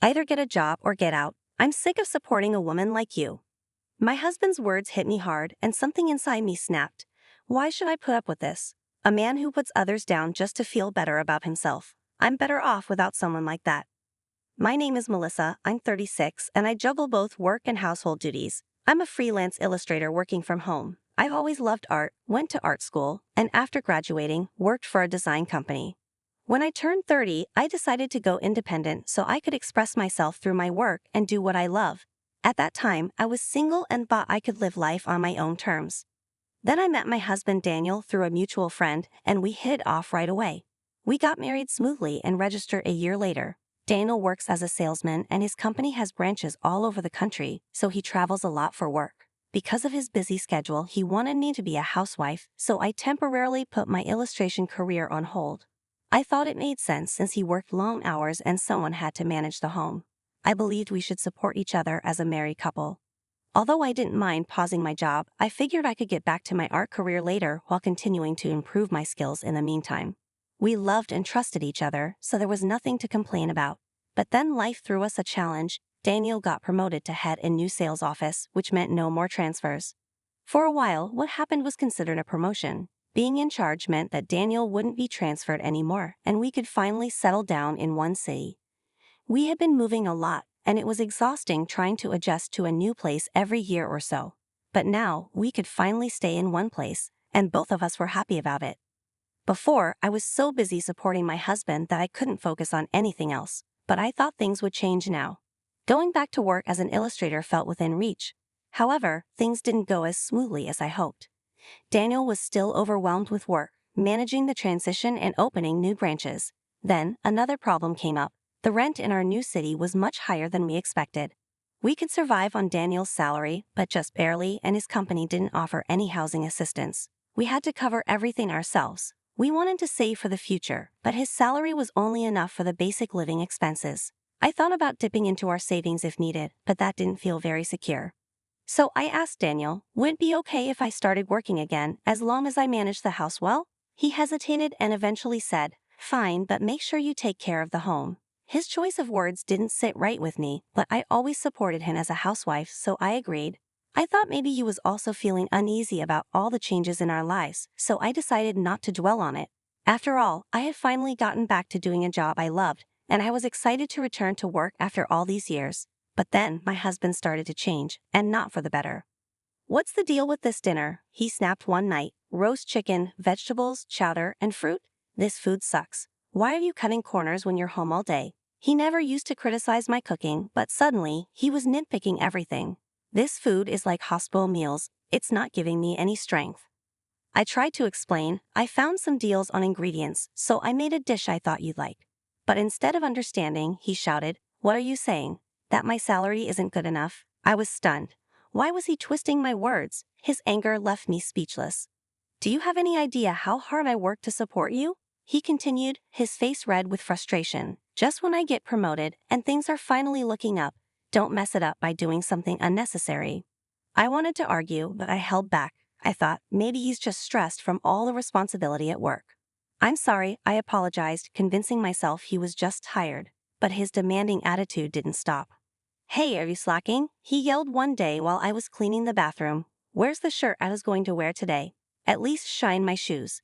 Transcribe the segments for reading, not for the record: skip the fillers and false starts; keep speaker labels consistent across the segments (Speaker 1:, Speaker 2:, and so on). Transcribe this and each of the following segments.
Speaker 1: Either get a job or get out. I'm sick of supporting a woman like you." My husband's words hit me hard, and something inside me snapped. Why should I put up with this? A man who puts others down just to feel better about himself. I'm better off without someone like that. My name is Melissa, I'm 36, and I juggle both work and household duties. I'm a freelance illustrator working from home. I've always loved art, went to art school, and after graduating, worked for a design company. When I turned 30, I decided to go independent so I could express myself through my work and do what I love. At that time, I was single and thought I could live life on my own terms. Then I met my husband Daniel through a mutual friend, and we hit it off right away. We got married smoothly and registered a year later. Daniel works as a salesman and his company has branches all over the country, so he travels a lot for work. Because of his busy schedule, he wanted me to be a housewife, so I temporarily put my illustration career on hold. I thought it made sense since he worked long hours and someone had to manage the home. I believed we should support each other as a married couple. Although I didn't mind pausing my job, I figured I could get back to my art career later while continuing to improve my skills in the meantime. We loved and trusted each other, so there was nothing to complain about. But then life threw us a challenge. Daniel got promoted to head a new sales office, which meant no more transfers. For a while, what happened was considered a promotion. Being in charge meant that Daniel wouldn't be transferred anymore, and we could finally settle down in one city. We had been moving a lot, and it was exhausting trying to adjust to a new place every year or so. But now, we could finally stay in one place, and both of us were happy about it. Before, I was so busy supporting my husband that I couldn't focus on anything else, but I thought things would change now. Going back to work as an illustrator felt within reach. However, things didn't go as smoothly as I hoped. Daniel was still overwhelmed with work, managing the transition and opening new branches. Then, another problem came up. The rent in our new city was much higher than we expected. We could survive on Daniel's salary, but just barely, and his company didn't offer any housing assistance. We had to cover everything ourselves. We wanted to save for the future, but his salary was only enough for the basic living expenses. I thought about dipping into our savings if needed, but that didn't feel very secure. So I asked Daniel, would it be okay if I started working again, as long as I managed the house well? He hesitated and eventually said, "Fine, but make sure you take care of the home." His choice of words didn't sit right with me, but I always supported him as a housewife, so I agreed. I thought maybe he was also feeling uneasy about all the changes in our lives, so I decided not to dwell on it. After all, I had finally gotten back to doing a job I loved, and I was excited to return to work after all these years. But then my husband started to change, and not for the better. "What's the deal with this dinner?" he snapped one night. "Roast chicken, vegetables, chowder, and fruit? This food sucks. Why are you cutting corners when you're home all day?" He never used to criticize my cooking, but suddenly, he was nitpicking everything. "This food is like hospital meals, it's not giving me any strength." I tried to explain. "I found some deals on ingredients, so I made a dish I thought you'd like." But instead of understanding, he shouted, "What are you saying? That my salary isn't good enough?" I was stunned. Why was he twisting my words? His anger left me speechless. "Do you have any idea how hard I work to support you?" he continued, his face red with frustration. "Just when I get promoted and things are finally looking up, don't mess it up by doing something unnecessary." I wanted to argue, but I held back. I thought, maybe he's just stressed from all the responsibility at work. "I'm sorry," I apologized, convincing myself he was just tired. But his demanding attitude didn't stop. "Hey, are you slacking?" he yelled one day while I was cleaning the bathroom. "Where's the shirt I was going to wear today? At least shine my shoes."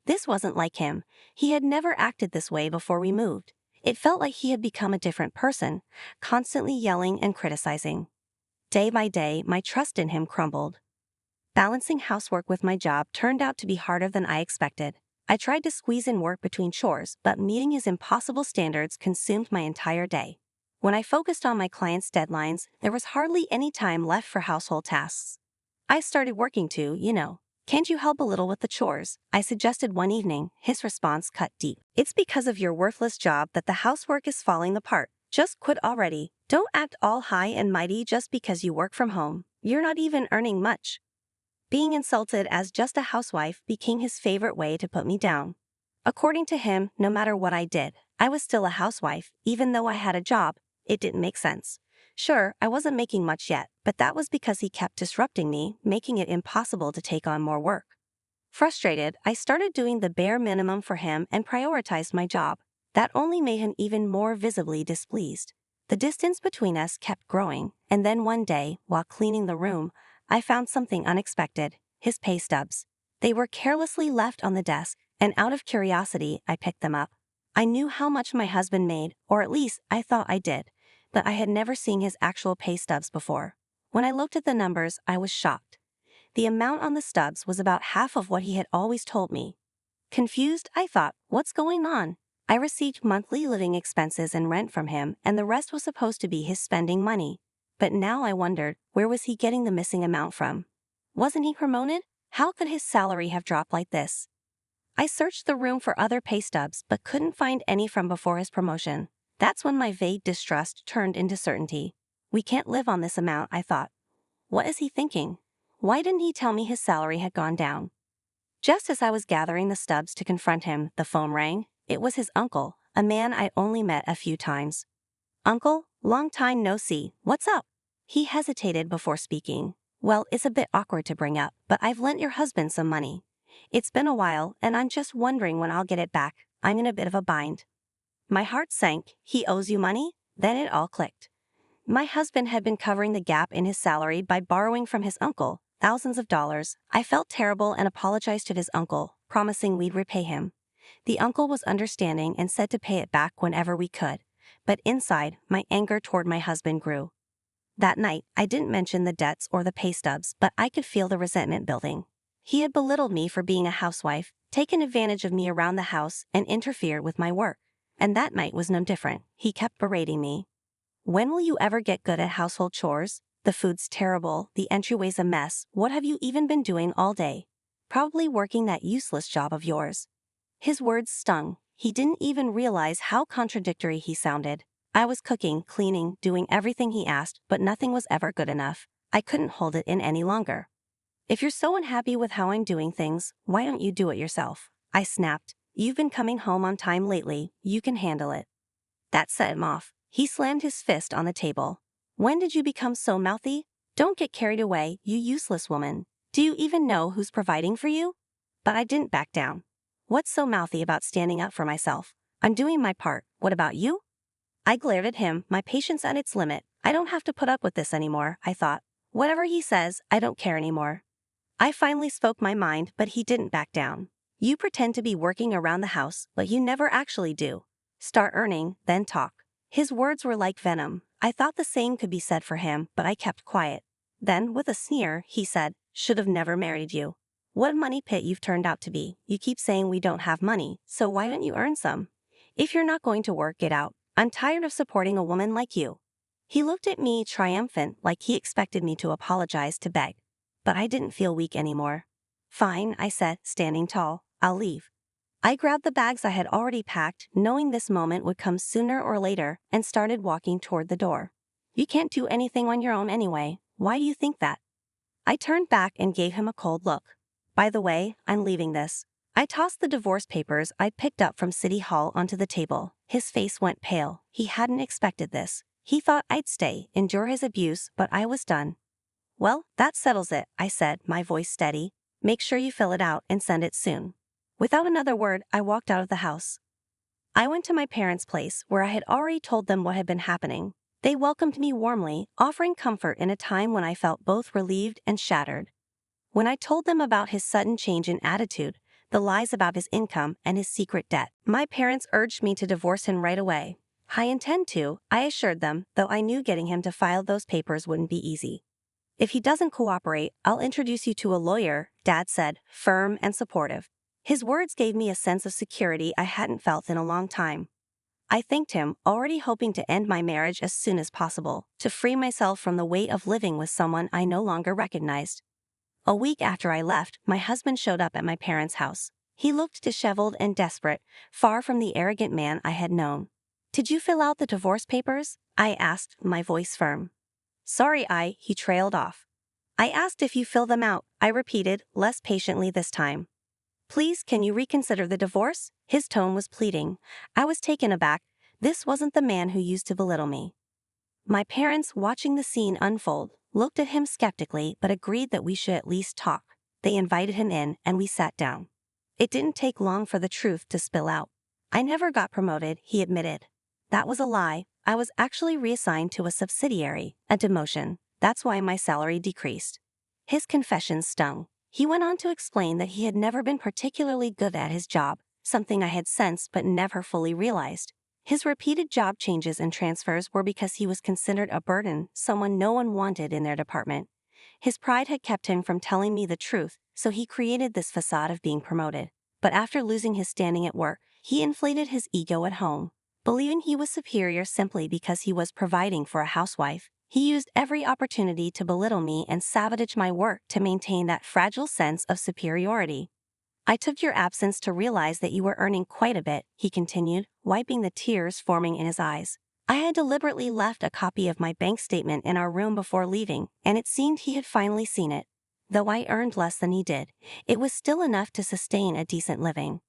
Speaker 1: This wasn't like him. He had never acted this way before we moved. It felt like he had become a different person, constantly yelling and criticizing. Day by day, my trust in him crumbled. Balancing housework with my job turned out to be harder than I expected. I tried to squeeze in work between chores, but meeting his impossible standards consumed my entire day. When I focused on my clients' deadlines, there was hardly any time left for household tasks. I started working too, you know. "Can't you help a little with the chores?" I suggested one evening. His response cut deep. "It's because of your worthless job that the housework is falling apart. Just quit already. Don't act all high and mighty just because you work from home. You're not even earning much." Being insulted as just a housewife became his favorite way to put me down. According to him, no matter what I did, I was still a housewife, even though I had a job. It didn't make sense. Sure, I wasn't making much yet, but that was because he kept disrupting me, making it impossible to take on more work. Frustrated, I started doing the bare minimum for him and prioritized my job. That only made him even more visibly displeased. The distance between us kept growing, and then one day, while cleaning the room, I found something unexpected: his pay stubs. They were carelessly left on the desk, and out of curiosity, I picked them up. I knew how much my husband made, or at least I thought I did, but I had never seen his actual pay stubs before. When I looked at the numbers, I was shocked. The amount on the stubs was about half of what he had always told me. Confused, I thought, what's going on? I received monthly living expenses and rent from him, and the rest was supposed to be his spending money. But now I wondered, where was he getting the missing amount from? Wasn't he promoted? How could his salary have dropped like this? I searched the room for other pay stubs but couldn't find any from before his promotion. That's when my vague distrust turned into certainty. We can't live on this amount, I thought. What is he thinking? Why didn't he tell me his salary had gone down? Just as I was gathering the stubs to confront him, the phone rang. It was his uncle, a man I'd only met a few times. "Uncle, long time no see, what's up?" He hesitated before speaking. "Well, it's a bit awkward to bring up, but I've lent your husband some money. It's been a while, and I'm just wondering when I'll get it back. I'm in a bit of a bind." My heart sank. He owes you money? Then it all clicked. My husband had been covering the gap in his salary by borrowing from his uncle thousands of dollars. I felt terrible and apologized to his uncle, promising we'd repay him. The uncle was understanding and said to pay it back whenever we could, but inside, my anger toward my husband grew. That night, I didn't mention the debts or the pay stubs, but I could feel the resentment building. He had belittled me for being a housewife, taken advantage of me around the house, and interfered with my work. And that night was no different. He kept berating me. "When will you ever get good at household chores? The food's terrible, the entryway's a mess, what have you even been doing all day? Probably working that useless job of yours." His words stung. He didn't even realize how contradictory he sounded. I was cooking, cleaning, doing everything he asked, but nothing was ever good enough. I couldn't hold it in any longer. "If you're so unhappy with how I'm doing things, why don't you do it yourself?" I snapped. "You've been coming home on time lately, you can handle it." That set him off. He slammed his fist on the table. "When did you become so mouthy? Don't get carried away, you useless woman. Do you even know who's providing for you?" But I didn't back down. "What's so mouthy about standing up for myself? I'm doing my part. What about you?" I glared at him, my patience at its limit. I don't have to put up with this anymore, I thought. Whatever he says, I don't care anymore. I finally spoke my mind, but he didn't back down. "You pretend to be working around the house, but you never actually do. Start earning, then talk." His words were like venom. I thought the same could be said for him, but I kept quiet. Then, with a sneer, he said, "Should have never married you. What a money pit you've turned out to be. You keep saying we don't have money, so why don't you earn some? If you're not going to work, get out. I'm tired of supporting a woman like you." He looked at me triumphant, like he expected me to apologize, to beg. But I didn't feel weak anymore. "Fine," I said, standing tall. "I'll leave." I grabbed the bags I had already packed, knowing this moment would come sooner or later, and started walking toward the door. "You can't do anything on your own anyway. Why do you think that?" I turned back and gave him a cold look. "By the way, I'm leaving this." I tossed the divorce papers I'd picked up from City Hall onto the table. His face went pale. He hadn't expected this. He thought I'd stay, endure his abuse, but I was done. "Well, that settles it," I said, my voice steady. "Make sure you fill it out and send it soon." Without another word, I walked out of the house. I went to my parents' place, where I had already told them what had been happening. They welcomed me warmly, offering comfort in a time when I felt both relieved and shattered. When I told them about his sudden change in attitude, the lies about his income, and his secret debt, my parents urged me to divorce him right away. "I intend to," I assured them, though I knew getting him to file those papers wouldn't be easy. "If he doesn't cooperate, I'll introduce you to a lawyer," Dad said, firm and supportive. His words gave me a sense of security I hadn't felt in a long time. I thanked him, already hoping to end my marriage as soon as possible, to free myself from the weight of living with someone I no longer recognized. A week after I left, my husband showed up at my parents' house. He looked disheveled and desperate, far from the arrogant man I had known. "Did you fill out the divorce papers?" I asked, my voice firm. "Sorry, he trailed off. "I asked if you fill them out," I repeated, less patiently this time. "Please, can you reconsider the divorce?" His tone was pleading. I was taken aback. This wasn't the man who used to belittle me. My parents, watching the scene unfold, looked at him skeptically but agreed that we should at least talk. They invited him in, and we sat down. It didn't take long for the truth to spill out. "I never got promoted," he admitted. "That was a lie. I was actually reassigned to a subsidiary, a demotion. That's why my salary decreased. His confession stung. He went on to explain that he had never been particularly good at his job, something I had sensed but never fully realized. His repeated job changes and transfers were because he was considered a burden, someone no one wanted in their department. His pride had kept him from telling me the truth, so he created this facade of being promoted. But after losing his standing at work, he inflated his ego at home. Believing he was superior simply because he was providing for a housewife, he used every opportunity to belittle me and sabotage my work to maintain that fragile sense of superiority. I took your absence to realize that you were earning quite a bit, he continued, wiping the tears forming in his eyes. I had deliberately left a copy of my bank statement in our room before leaving, and it seemed he had finally seen it. Though I earned less than he did, it was still enough to sustain a decent living.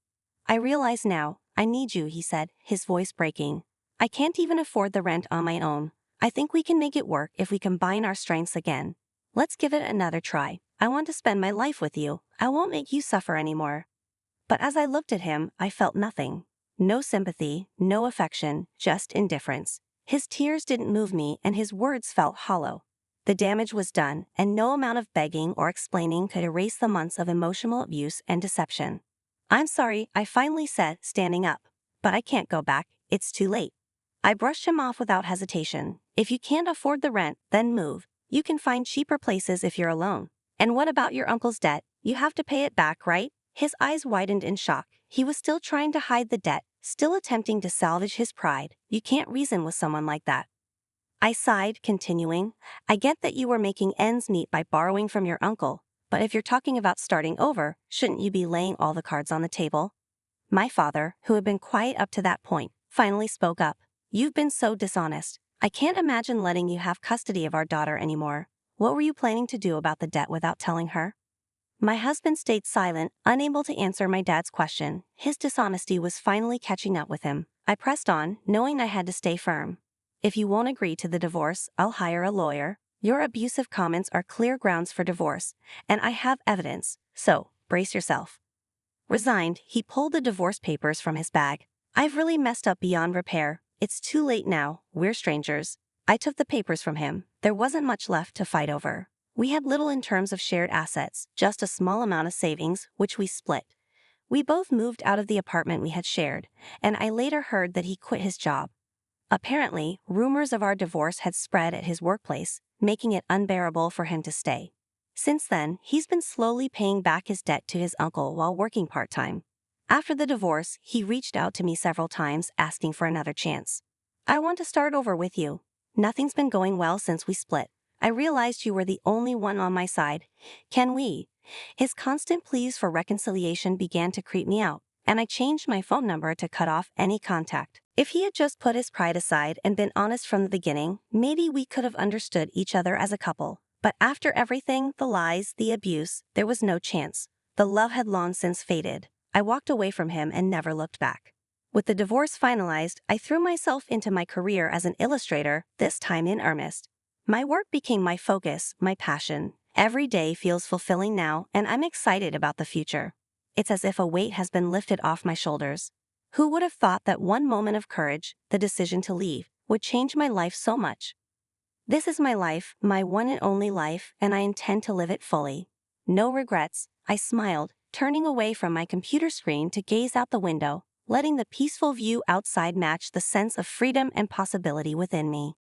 Speaker 1: I realize now, I need you, he said, his voice breaking. I can't even afford the rent on my own. I think we can make it work if we combine our strengths again. Let's give it another try. I want to spend my life with you. I won't make you suffer anymore. But as I looked at him, I felt nothing. No sympathy, no affection, just indifference. His tears didn't move me and his words felt hollow. The damage was done, and no amount of begging or explaining could erase the months of emotional abuse and deception. I'm sorry, I finally said, standing up. But I can't go back, it's too late. I brushed him off without hesitation. If you can't afford the rent, then move. You can find cheaper places if you're alone. And what about your uncle's debt? You have to pay it back, right? His eyes widened in shock. He was still trying to hide the debt, still attempting to salvage his pride. You can't reason with someone like that. I sighed, continuing, I get that you were making ends meet by borrowing from your uncle, but if you're talking about starting over, shouldn't you be laying all the cards on the table? My father, who had been quiet up to that point, finally spoke up. You've been so dishonest. I can't imagine letting you have custody of our daughter anymore. What were you planning to do about the debt without telling her? My husband stayed silent, unable to answer my dad's question. His dishonesty was finally catching up with him. I pressed on, knowing I had to stay firm. If you won't agree to the divorce, I'll hire a lawyer. Your abusive comments are clear grounds for divorce, and I have evidence, so brace yourself. Resigned, he pulled the divorce papers from his bag. I've really messed up beyond repair. It's too late now, we're strangers. I took the papers from him. There wasn't much left to fight over. We had little in terms of shared assets, just a small amount of savings, which we split. We both moved out of the apartment we had shared, and I later heard that he quit his job. Apparently, rumors of our divorce had spread at his workplace, making it unbearable for him to stay. Since then, he's been slowly paying back his debt to his uncle while working part-time. After the divorce, he reached out to me several times asking for another chance. I want to start over with you. Nothing's been going well since we split. I realized you were the only one on my side. Can we? His constant pleas for reconciliation began to creep me out, and I changed my phone number to cut off any contact. If he had just put his pride aside and been honest from the beginning, maybe we could have understood each other as a couple. But after everything, the lies, the abuse, there was no chance. The love had long since faded. I walked away from him and never looked back. With the divorce finalized, I threw myself into my career as an illustrator, this time in earnest. My work became my focus, my passion. Every day feels fulfilling now, and I'm excited about the future. It's as if a weight has been lifted off my shoulders. Who would have thought that one moment of courage, the decision to leave, would change my life so much? This is my life, my one and only life, and I intend to live it fully. No regrets, I smiled, turning away from my computer screen to gaze out the window, letting the peaceful view outside match the sense of freedom and possibility within me.